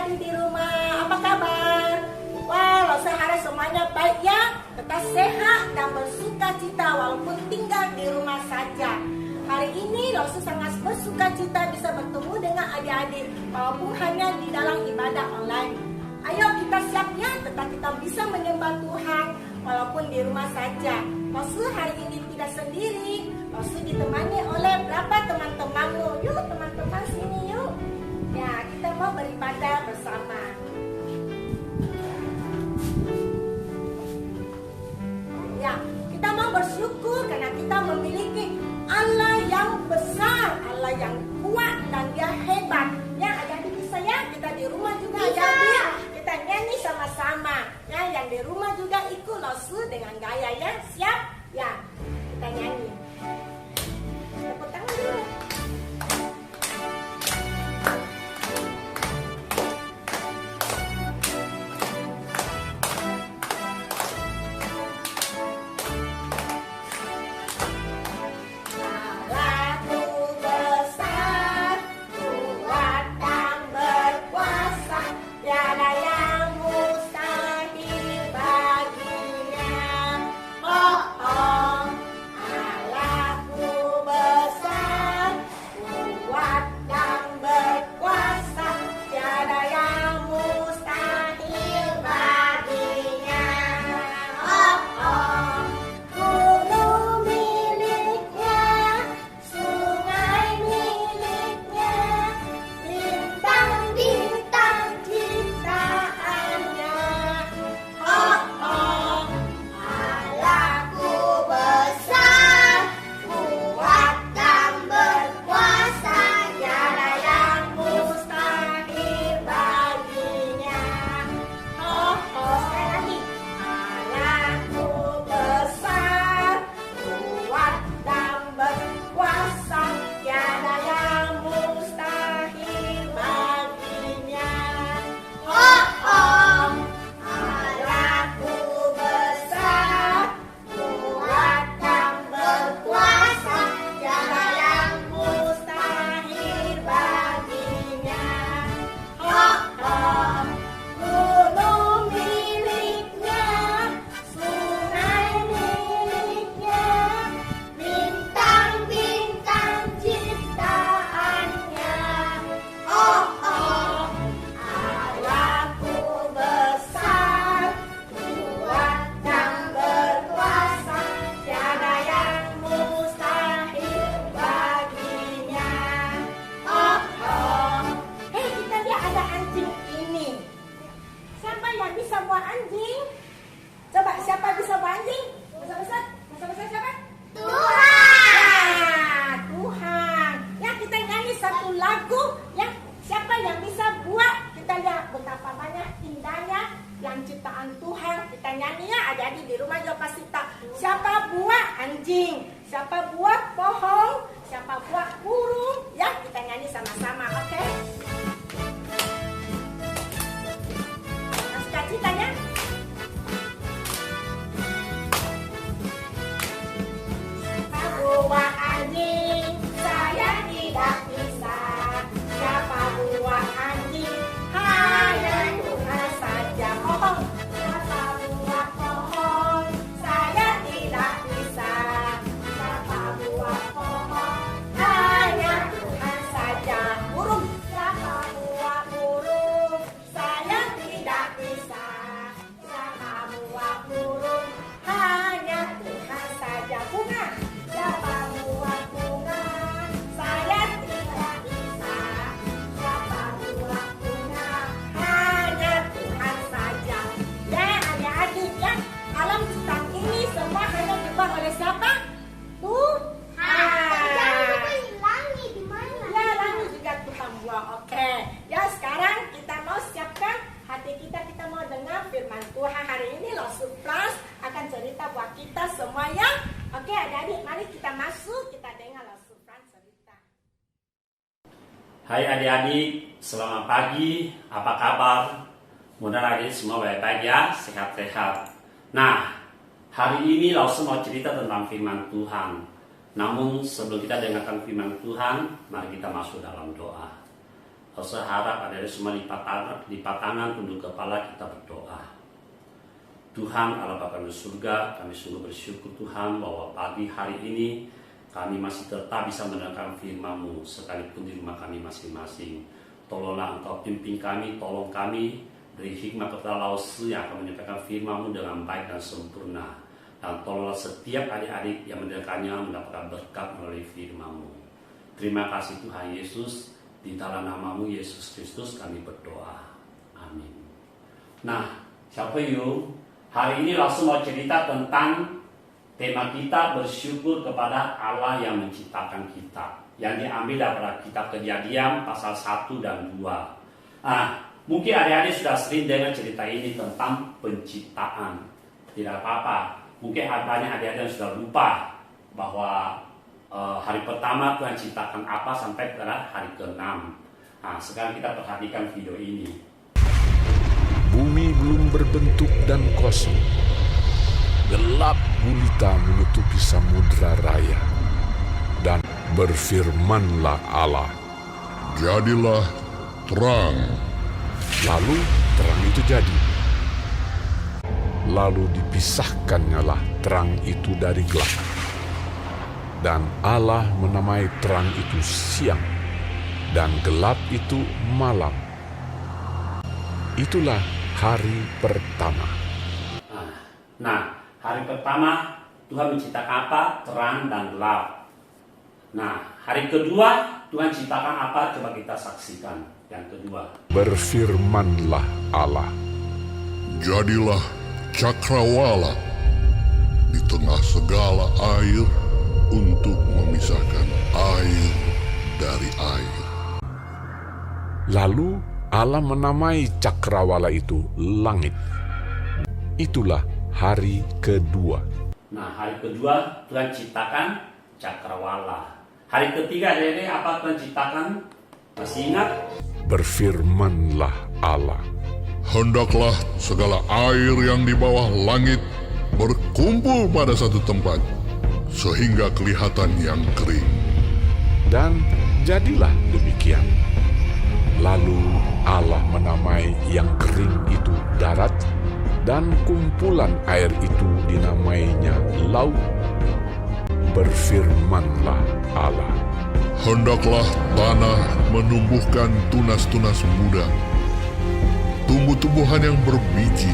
adik-adik di rumah, apa kabar? Wah, saya harap semuanya baik ya, tetap sehat dan bersuka cita walaupun tinggal di rumah saja. Hari ini Losu sangat bersuka cita bisa bertemu dengan adik-adik walaupun hanya di dalam ibadah online. Ayo kita siap ya, tetap kita bisa menyembah Tuhan walaupun di rumah saja. Losu hari ini tidak sendiri, Losu ditemani oleh berapa teman-temanmu. Yuk teman-teman sini yuk. Ya, kita mau beribadah bersama. Ya, kita mau bersyukur karena kita memiliki Allah yang besar, Allah yang kuat dan Dia hebat. Ya, adik-adik bisa ya, kita di rumah juga adik-adik. Kita nyanyi sama-sama. Ya, yang di rumah juga ikut Losu dengan gaya ya. Siap? Ya, kita nyanyi. Tepuk tangan dulu. Siapa buat anjing, siapa buat pohon, siapa buat burung, ya kita nyanyi sama-sama, oke? Suka citanya? Siapa buat anjing, saya tidak bisa. Siapa buat anjing, hanya Tuhan saja. Pohon. Hai adik-adik, selamat pagi, apa kabar? Mudah-mudahan adik semua baik-baik ya, sehat-sehat. Nah, hari ini Losu mau cerita tentang firman Tuhan. Namun sebelum kita dengarkan firman Tuhan, mari kita masuk dalam doa. Saya harap adik-adik semua lipat tangan tunduk kepala, kita berdoa. Tuhan Allah Bapa di surga, kami sungguh bersyukur Tuhan bahwa pagi hari ini kami masih tetap bisa mendengarkan firman-Mu sekalipun di rumah kami masing-masing. Tolonglah Engkau pimpin kami, tolong kami, beri hikmat kepada Lause yang akan menyampaikan firman-Mu dengan baik dan sempurna. Dan tolonglah setiap adik-adik yang mendengarkannya mendapatkan berkat melalui firman-Mu. Terima kasih Tuhan Yesus, di dalam nama-Mu Yesus Kristus kami berdoa. Amin. Nah, siapa yuk? Hari ini langsung mau cerita tentang tema kita bersyukur kepada Allah yang menciptakan kita, yang diambil dari kitab Kejadian pasal 1 dan 2. Mungkin adik-adik sudah sering dengar cerita ini tentang penciptaan. Tidak apa-apa, mungkin banyak adik-adik yang sudah lupa bahwa hari pertama Tuhan ciptakan apa sampai ke hari ke-6. Sekarang kita perhatikan video ini. Bumi belum berbentuk dan kosong. Gelap gulita menutupi samudra raya. Dan berfirmanlah Allah, jadilah terang. Lalu terang itu jadi. Lalu dipisahkannyalah terang itu dari gelap. Dan Allah menamai terang itu siang, dan gelap itu malam. Itulah hari pertama. Nah, hari pertama Tuhan menciptakan apa? Terang dan gelap. Nah, hari kedua Tuhan ciptakan apa? Coba kita saksikan. Yang kedua. Berfirmanlah Allah, jadilah cakrawala di tengah segala air untuk memisahkan air dari air. Lalu Allah menamai cakrawala itu langit. Itulah hari kedua. Nah, hari kedua Tuhan ciptakan cakrawala. Hari ketiga apa Tuhan ciptakan? Masih ingat? Berfirmanlah Allah, hendaklah segala air yang di bawah langit berkumpul pada satu tempat, sehingga kelihatan yang kering. Dan jadilah demikian. Lalu Allah menamai yang kering itu darat, dan kumpulan air itu dinamainya laut. Berfirmanlah Allah, hendaklah tanah menumbuhkan tunas-tunas muda, tumbuh-tumbuhan yang berbiji,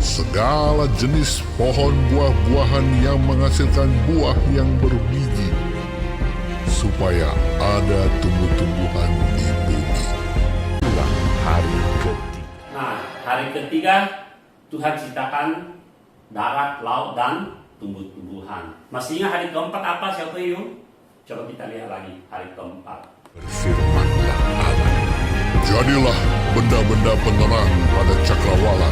segala jenis pohon buah-buahan yang menghasilkan buah yang berbiji, supaya ada tumbuh-tumbuhan di bumi. Itulah hari ketiga. Nah, hari ketiga Tuhan ciptakan darat, laut, dan tumbuh-tumbuhan. Masih ingat hari keempat apa siapa yuk? Coba kita lihat lagi hari keempat. Berfirmanlah Allah, jadilah benda-benda penerang pada cakrawala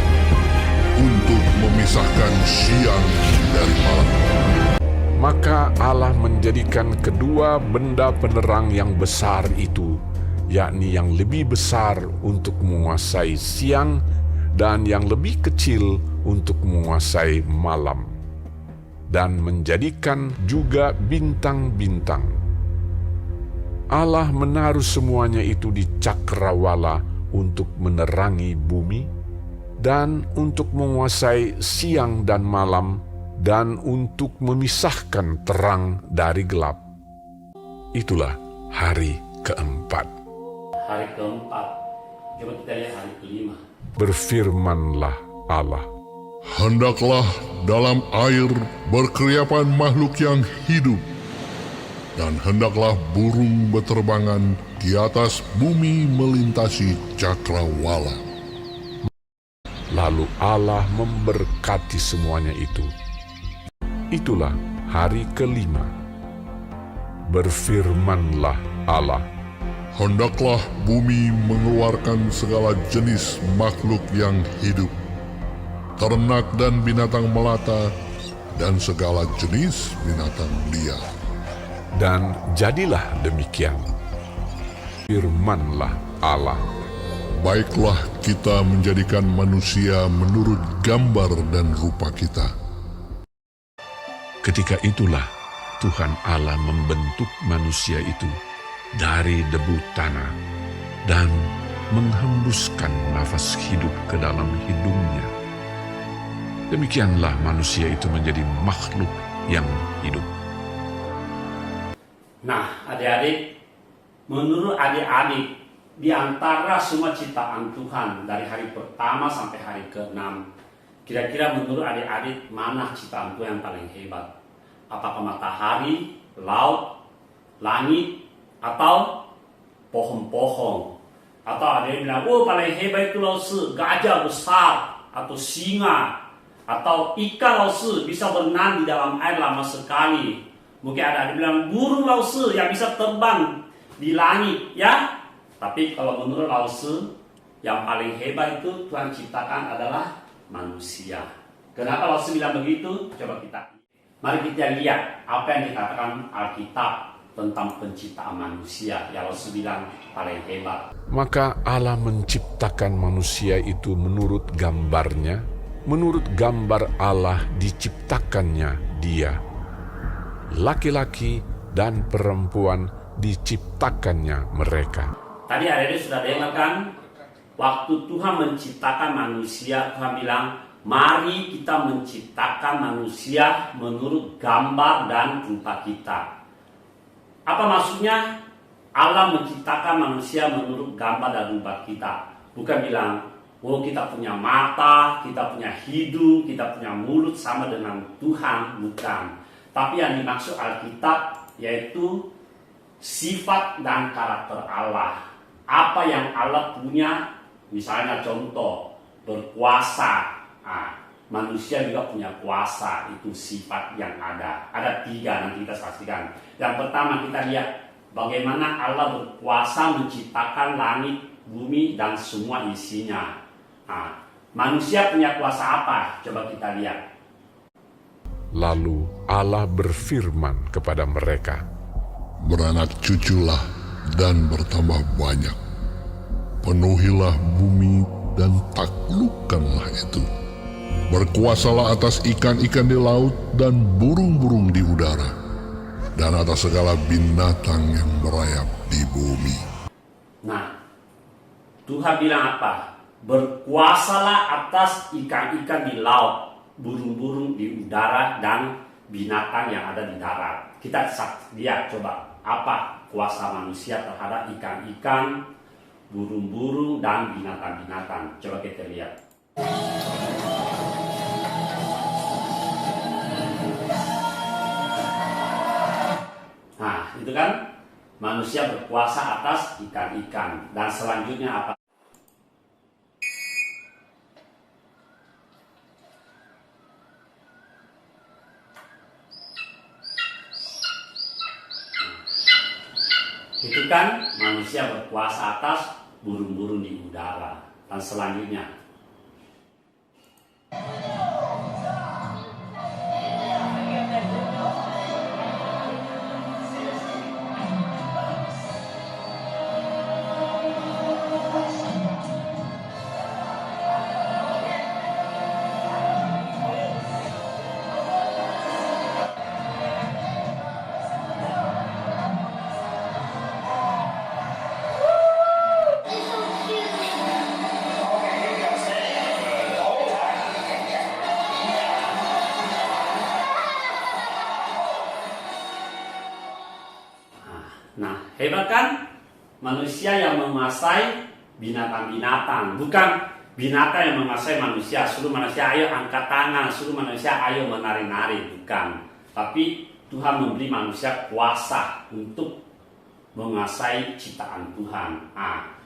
untuk memisahkan siang dari malam. Maka Allah menjadikan kedua benda penerang yang besar itu, yakni yang lebih besar untuk menguasai siang dan yang lebih kecil untuk menguasai malam, dan menjadikan juga bintang-bintang. Allah menaruh semuanya itu di cakrawala untuk menerangi bumi, dan untuk menguasai siang dan malam, dan untuk memisahkan terang dari gelap. Itulah hari keempat. Hari keempat. Coba kita lihat hari kelima. Berfirmanlah Allah, hendaklah dalam air berkeriapan makhluk yang hidup, dan hendaklah burung beterbangan di atas bumi melintasi cakrawala. Lalu Allah memberkati semuanya itu. Itulah hari kelima. Berfirmanlah Allah, hendaklah bumi mengeluarkan segala jenis makhluk yang hidup, ternak dan binatang melata, dan segala jenis binatang liar. dan jadilah demikian. Firmanlah Allah, Baiklah kita menjadikan manusia menurut gambar dan rupa kita. ketika itulah Tuhan Allah membentuk manusia itu dari debu tanah dan menghembuskan nafas hidup ke dalam hidungnya. Demikianlah manusia itu menjadi makhluk yang hidup. Nah, adik-adik, menurut adik-adik, di antara semua ciptaan Tuhan dari hari pertama sampai hari ke-6, kira-kira menurut adik-adik mana ciptaan Tuhan yang paling hebat? Apakah matahari, laut, langit, atau pohon-pohon? Atau ada yang bilang, oh paling hebat itu Laosi, gajah besar, atau singa, atau ikan Laosi bisa berenang di dalam air lama sekali. Mungkin ada yang bilang, burung Laosi yang bisa terbang di langit, ya. Tapi kalau menurut Laosi, yang paling hebat itu Tuhan ciptakan adalah manusia. Kenapa Laosi bilang begitu? Coba mari kita lihat apa yang dikatakan Alkitab tentang penciptaan manusia. Ya Laosi bilang paling hebat. Maka Allah menciptakan manusia itu menurut gambarnya, menurut gambar Allah diciptakannya dia. Laki-laki dan perempuan diciptakannya mereka. Tadi adik-adik sudah dengarkan, waktu Tuhan menciptakan manusia, Tuhan bilang, mari kita menciptakan manusia menurut gambar dan rupa kita. Apa maksudnya? Allah menciptakan manusia menurut gambar dan rupa kita. Bukan bilang, oh kita punya mata, kita punya hidung, kita punya mulut sama dengan Tuhan. Bukan. Tapi yang dimaksud Alkitab yaitu sifat dan karakter Allah. Apa yang Allah punya, misalnya contoh, berkuasa. Manusia juga punya kuasa, itu sifat yang ada. Ada 3, nanti kita saksikan. Yang pertama kita lihat bagaimana Allah berkuasa menciptakan langit, bumi, dan semua isinya. Manusia punya kuasa apa? Coba kita lihat. Lalu Allah berfirman kepada mereka, Beranak cuculah dan bertambah banyak. Penuhilah bumi dan taklukkanlah itu. Berkuasalah atas ikan-ikan di laut dan burung-burung di udara, dan atas segala binatang yang merayap di bumi. Nah, Tuhan bilang apa? Berkuasalah atas ikan-ikan di laut, burung-burung di udara, dan binatang yang ada di darat. Kita lihat coba apa kuasa manusia terhadap ikan-ikan, burung-burung, dan binatang-binatang. Coba kita lihat. Nah, itu kan manusia berkuasa atas ikan-ikan. Dan selanjutnya apa? Itu kan manusia berkuasa atas burung-burung di udara. Dan selanjutnya, nah, hebat kan? Manusia yang menguasai binatang-binatang, bukan binatang yang menguasai manusia. Suruh manusia ayo angkat tangan, suruh manusia ayo menari-nari, bukan. Tapi Tuhan memberi manusia kuasa untuk menguasai ciptaan Tuhan.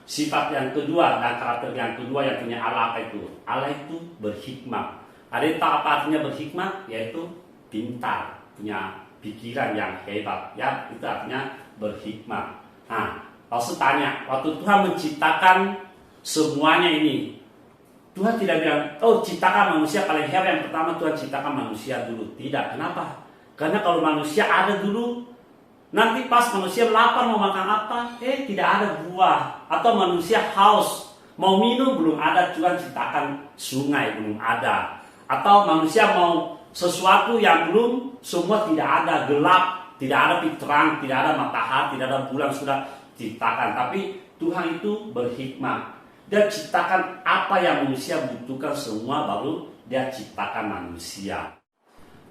Sifat yang kedua dan karakter yang kedua yang punya Allah apa itu? Allah itu berhikmat. Ada yang tahu apa artinya berhikmat? Yaitu pintar, punya pikiran yang hebat. Ya, itu artinya berhikmat. Lalu tanya, waktu Tuhan menciptakan semuanya ini, Tuhan tidak bilang, oh ciptakan manusia paling hebat, yang pertama Tuhan ciptakan manusia dulu. Tidak, kenapa? Karena kalau manusia ada dulu, nanti pas manusia lapar mau makan apa? Tidak ada buah. Atau manusia haus, mau minum belum ada, Tuhan ciptakan sungai belum ada. Atau manusia mau sesuatu yang belum, semua tidak ada, gelap, tidak ada terang, tidak ada matahari, tidak ada bulan, sudah ciptakan. Tapi Tuhan itu berhikmat. Dia ciptakan apa yang manusia butuhkan semua, baru dia ciptakan manusia.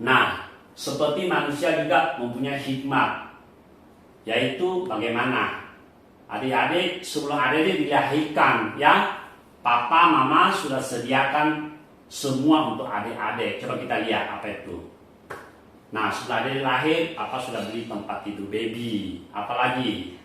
Nah, seperti manusia juga mempunyai hikmat, yaitu bagaimana adik-adik sebelum adik-adik dilahirkan, ya, papa mama sudah sediakan semua untuk adik-adik. Coba kita lihat apa itu. Nah, setelah adik lahir, papa sudah beli tempat tidur baby, apalagi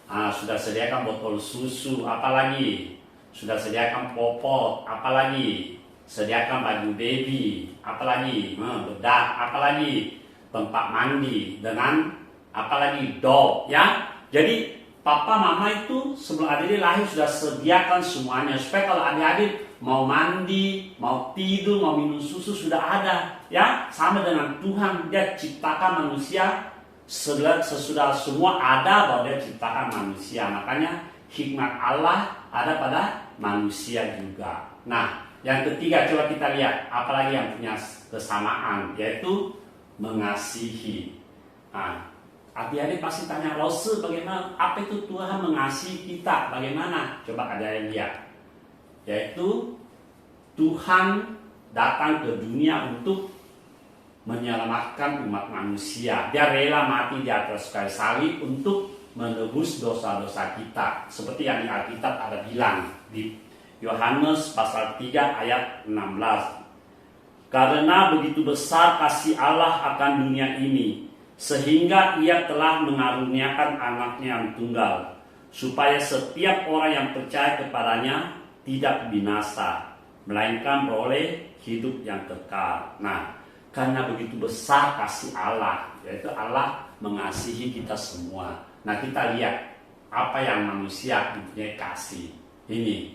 sudah sediakan botol susu, apalagi sudah sediakan popok, apalagi sediakan baju baby, apalagi bedak, apalagi tempat mandi dengan apalagi dog, ya. Jadi papa mama itu sebelum adik-adik lahir sudah sediakan semuanya, supaya kalau adik-adik mau mandi, mau tidur, mau minum susu sudah ada, ya. Sama dengan Tuhan, dia ciptakan manusia sesudah semua ada, baru dia ciptakan manusia. Makanya hikmat Allah ada pada manusia juga. Nah, yang ketiga coba kita lihat apalagi yang punya kesamaan, yaitu mengasihi. Nah, adik-adik pasti tanya, Lause bagaimana, apa itu Tuhan mengasihi kita, bagaimana? Coba adik-adik lihat, yaitu Tuhan datang ke dunia untuk menyelamatkan umat manusia. Dia rela mati di atas kayu salib untuk menebus dosa-dosa kita. Seperti yang di Alkitab ada bilang di Yohanes pasal 3 ayat 16. Karena begitu besar kasih Allah akan dunia ini, sehingga ia telah mengaruniakan anaknya yang tunggal, supaya setiap orang yang percaya kepadanya tidak binasa, melainkan beroleh hidup yang kekal. Nah, karena begitu besar kasih Allah, yaitu Allah mengasihi kita semua. Nah, kita lihat apa yang manusia mempunyai kasih. Ini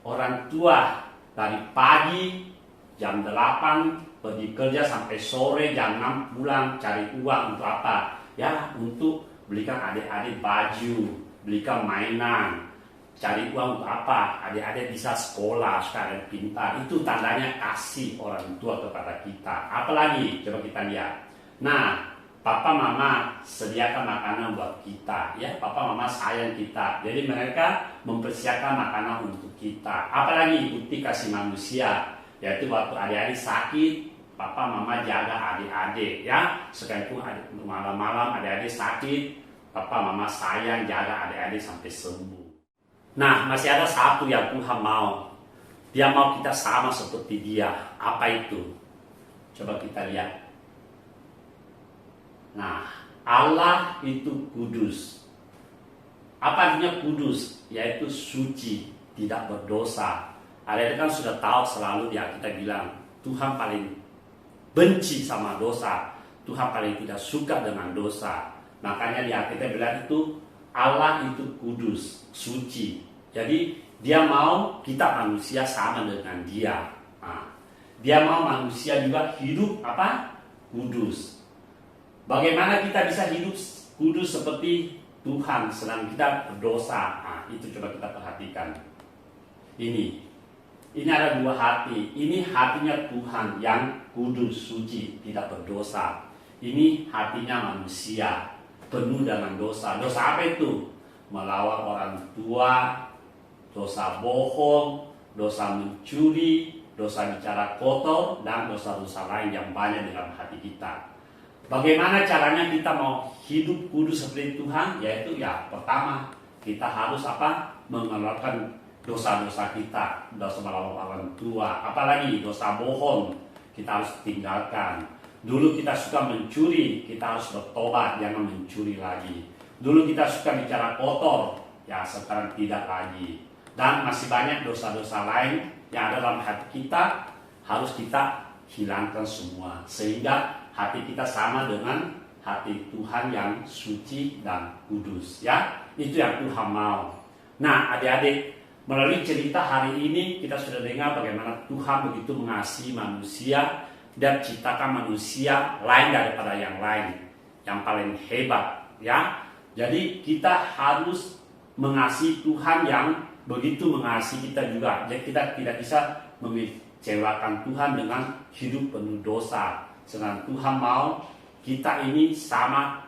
orang tua dari pagi jam 8 pergi kerja sampai sore jam 6 pulang, cari uang untuk apa? Ya, untuk belikan adik-adik baju, belikan mainan. Cari uang untuk apa? Adik-adik bisa sekolah, sekarang pintar. Itu tandanya kasih orang tua kepada kita. Apalagi, coba kita lihat. Nah, papa mama sediakan makanan buat kita. Ya, papa mama sayang kita. Jadi mereka mempersiapkan makanan untuk kita. Apalagi bukti kasih manusia, yaitu waktu adik-adik sakit, papa mama jaga adik-adik. Ya, sekalipun malam-malam adik-adik sakit, papa mama sayang jaga adik-adik sampai sembuh. Nah, masih ada satu yang Tuhan mau. Dia mau kita sama seperti dia. Apa itu? Coba kita lihat. Nah, Allah itu kudus. Apa artinya kudus? Yaitu suci, tidak berdosa. Ada kan sudah tahu selalu dia kita bilang, Tuhan paling benci sama dosa. Tuhan paling tidak suka dengan dosa. Makanya dia kita bilang itu, Allah itu kudus, suci. Jadi dia mau kita manusia sama dengan dia. Nah, dia mau manusia juga hidup apa? Kudus. Bagaimana kita bisa hidup kudus seperti Tuhan sedang kita berdosa? Nah, itu coba kita perhatikan. Ini ada dua hati. Ini hatinya Tuhan yang kudus, suci, tidak berdosa. Ini hatinya manusia, penuh dengan dosa. Dosa apa itu? Melawan orang tua, dosa bohong, dosa mencuri, dosa bicara kotor, dan dosa-dosa lain yang banyak dalam hati kita. Bagaimana caranya kita mau hidup kudus seperti Tuhan? Yaitu ya pertama kita harus apa? Mengeluarkan dosa-dosa kita, dosa melawan orang tua, apalagi dosa bohong kita harus tinggalkan. Dulu kita suka mencuri, kita harus bertobat, jangan mencuri lagi. Dulu kita suka bicara kotor, ya sekarang tidak lagi. Dan masih banyak dosa-dosa lain yang ada dalam hati kita, harus kita hilangkan semua. Sehingga hati kita sama dengan hati Tuhan yang suci dan kudus. Ya, itu yang Tuhan mau. Nah, adik-adik, melalui cerita hari ini kita sudah dengar bagaimana Tuhan begitu mengasihi manusia dan ciptakan manusia lain daripada yang lain, yang paling hebat. Ya, jadi kita harus mengasihi Tuhan yang begitu mengasihi kita juga. Jadi kita tidak bisa mengecewakan Tuhan dengan hidup penuh dosa. Sedangkan Tuhan mau kita ini sama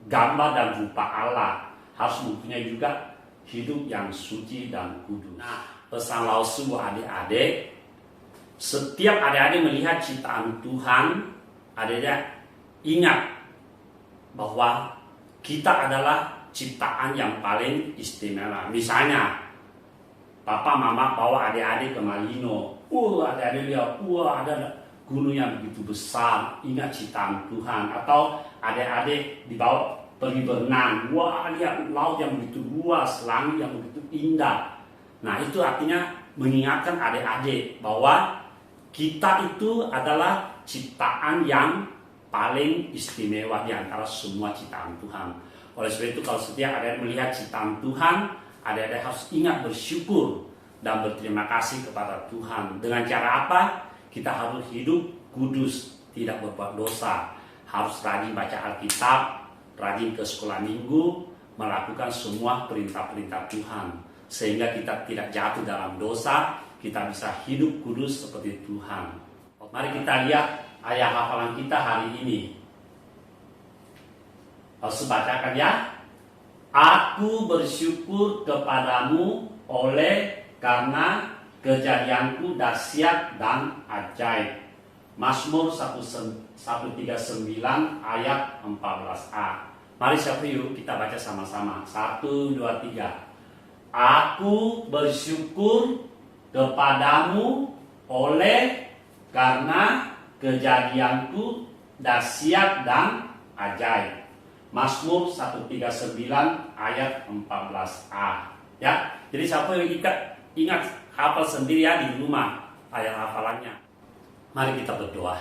gambar dan rupa Allah. Harus mempunyai juga hidup yang suci dan kudus. Nah, pesan Lausu buat adik-adik, setiap adik-adik melihat ciptaan Tuhan, adik-adik ingat bahwa kita adalah ciptaan yang paling istimewa. Misalnya, papa mama bawa adik-adik ke Malino, adik-adik lihat, ada gunung yang begitu besar, ingat ciptaan Tuhan. Atau adik-adik dibawa pergi berenang, lihat laut yang begitu luas, langit yang begitu indah. Nah, itu artinya mengingatkan adik-adik bahwa kita itu adalah ciptaan yang paling istimewa di antara semua ciptaan Tuhan. Oleh sebab itu, kalau setiap adik-adik melihat ciptaan Tuhan, adik-adik harus ingat bersyukur dan berterima kasih kepada Tuhan. Dengan cara apa? Kita harus hidup kudus, tidak berbuat dosa. Harus rajin baca Alkitab, rajin ke sekolah minggu, melakukan semua perintah-perintah Tuhan. Sehingga kita tidak jatuh dalam dosa, kita bisa hidup kudus seperti Tuhan. Mari kita lihat ayat hafalan kita hari ini. Harus bacakan ya. Aku bersyukur kepadamu karena kejadianku dahsyat dan ajaib. Mazmur 139 ayat 14a. Mari siapa yuk kita baca sama-sama. 1, 2, 3. Aku bersyukur kepadamu karena kejadianku dahsyat dan ajaib. Mazmur 139 ayat 14a. Ya, jadi siapa yang ingat hafal sendiri ya di rumah ayat hafalannya. Mari kita berdoa.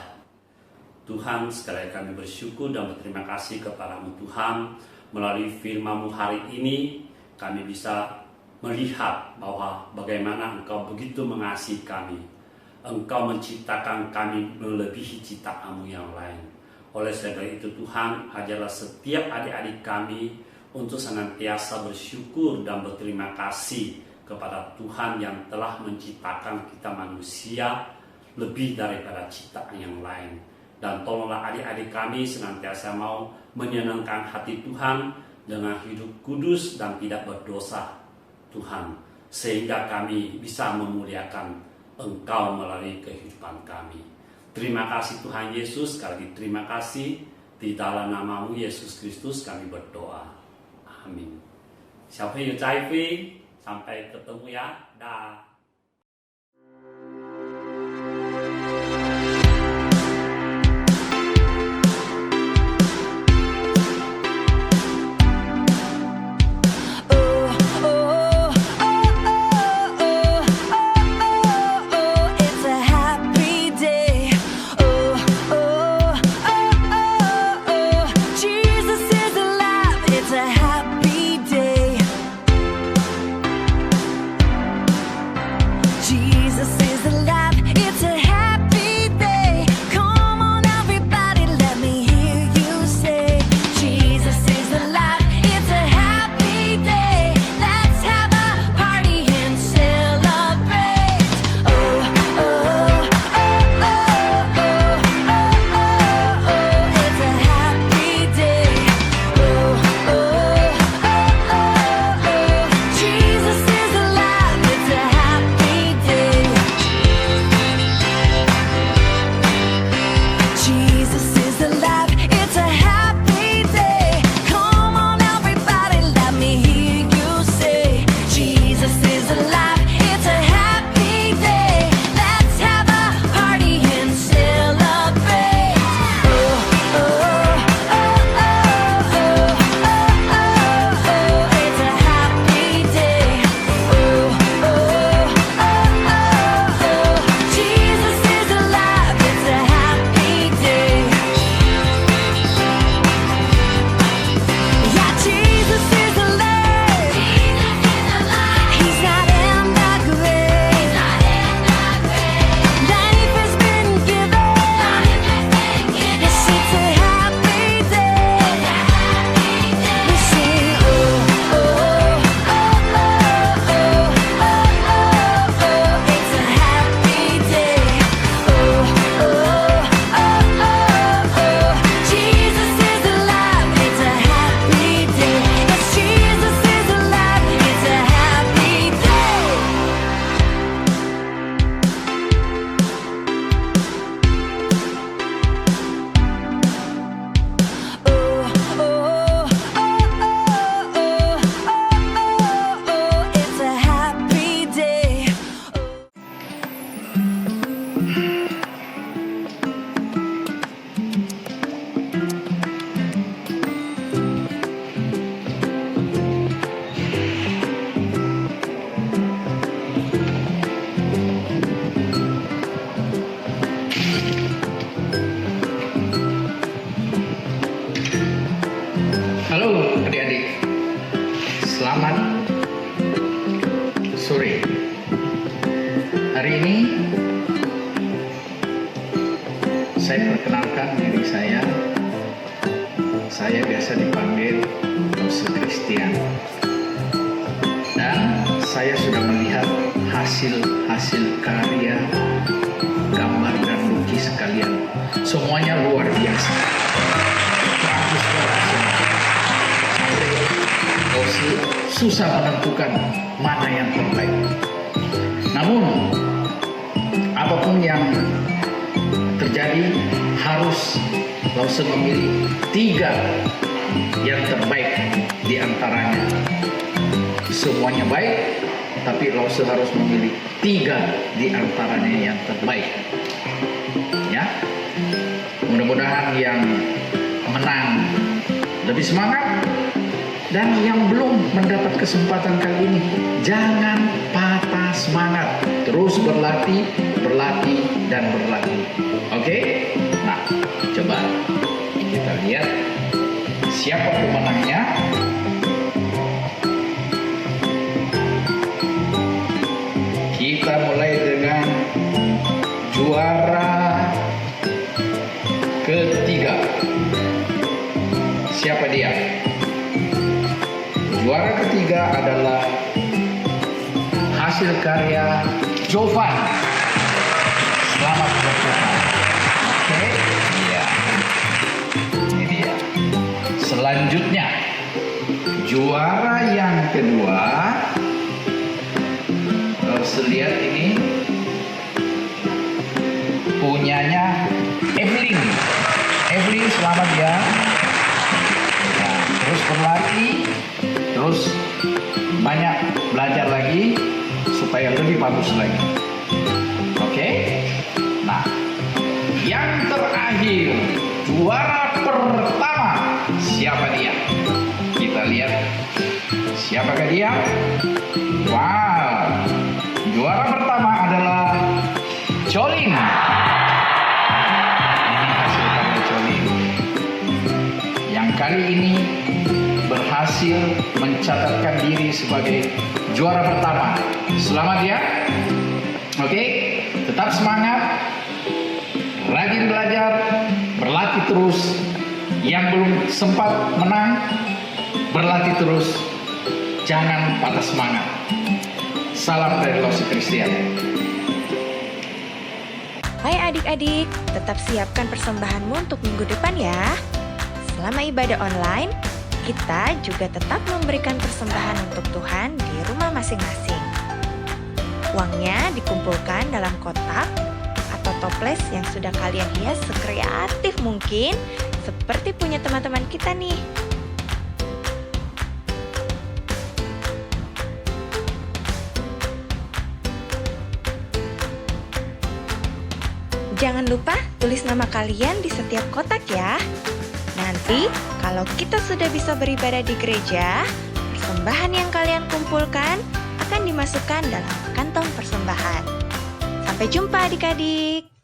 Tuhan, sekali lagi kami bersyukur dan berterima kasih kepadamu Tuhan. Melalui firman-Mu hari ini kami bisa melihat bahwa bagaimana Engkau begitu mengasihi kami. Engkau menciptakan kami melebihi ciptaan-Mu yang lain. Oleh sebab itu Tuhan, ajarlah setiap adik-adik kami untuk senantiasa bersyukur dan berterima kasih kepada Tuhan yang telah menciptakan kita manusia lebih daripada ciptaan yang lain. Dan tolonglah adik-adik kami senantiasa mau menyenangkan hati Tuhan dengan hidup kudus dan tidak berdosa Tuhan, sehingga kami bisa memuliakan Engkau melalui kehidupan kami. Terima kasih Tuhan Yesus, sekali lagi terima kasih. Di dalam nama-Mu Yesus Kristus kami berdoa. Amin. Siapa yang sampai ketemu ya. Dah. Halo adik-adik, selamat sore. Hari ini saya perkenalkan diri saya. Saya biasa dipanggil Lause Christian. Dan saya sudah melihat hasil karya, gambar dan lukis kalian. Semuanya luar biasa. Bagus banget. Susah menentukan mana yang terbaik. Namun apapun yang terjadi harus Lause memilih 3 yang terbaik di antaranya. Semuanya baik, tapi Lause harus memilih 3 di antaranya yang terbaik. Ya, mudah-mudahan yang menang lebih semangat. Dan yang belum mendapat kesempatan kali ini, jangan patah semangat. Terus berlatih, dan berlatih. Oke? Nah, coba kita lihat siapa pemenangnya. Kita mulai dengan juara ketiga. Siapa dia? Juara ketiga adalah hasil karya Jovan. Selamat Jovan. Oke, iya. Ini dia. Selanjutnya, juara yang kedua. Harus lihat ini. Punyanya Evelyn. Evelyn, selamat ya. Nah, terus berlatih. Terus banyak belajar lagi supaya lebih bagus lagi. Oke? Nah, yang terakhir, juara pertama, siapa dia? Kita lihat siapakah dia? Wow, juara pertama adalah Colin. Ini hasil karya Colin. Yang kali ini berhasil mencatatkan diri sebagai juara pertama. Selamat ya. Oke, tetap semangat, rajin belajar, berlatih terus. Yang belum sempat menang, berlatih terus. Jangan patah semangat. Salam dari Lause Christian. Hai adik-adik, tetap siapkan persembahanmu untuk minggu depan ya. Selama ibadah online, kita juga tetap memberikan persembahan untuk Tuhan di rumah masing-masing. Uangnya dikumpulkan dalam kotak atau toples yang sudah kalian hias sekreatif mungkin, seperti punya teman-teman kita nih. Jangan lupa tulis nama kalian di setiap kotak ya. Nanti, kalau kita sudah bisa beribadah di gereja, persembahan yang kalian kumpulkan akan dimasukkan dalam kantong persembahan. Sampai jumpa adik-adik.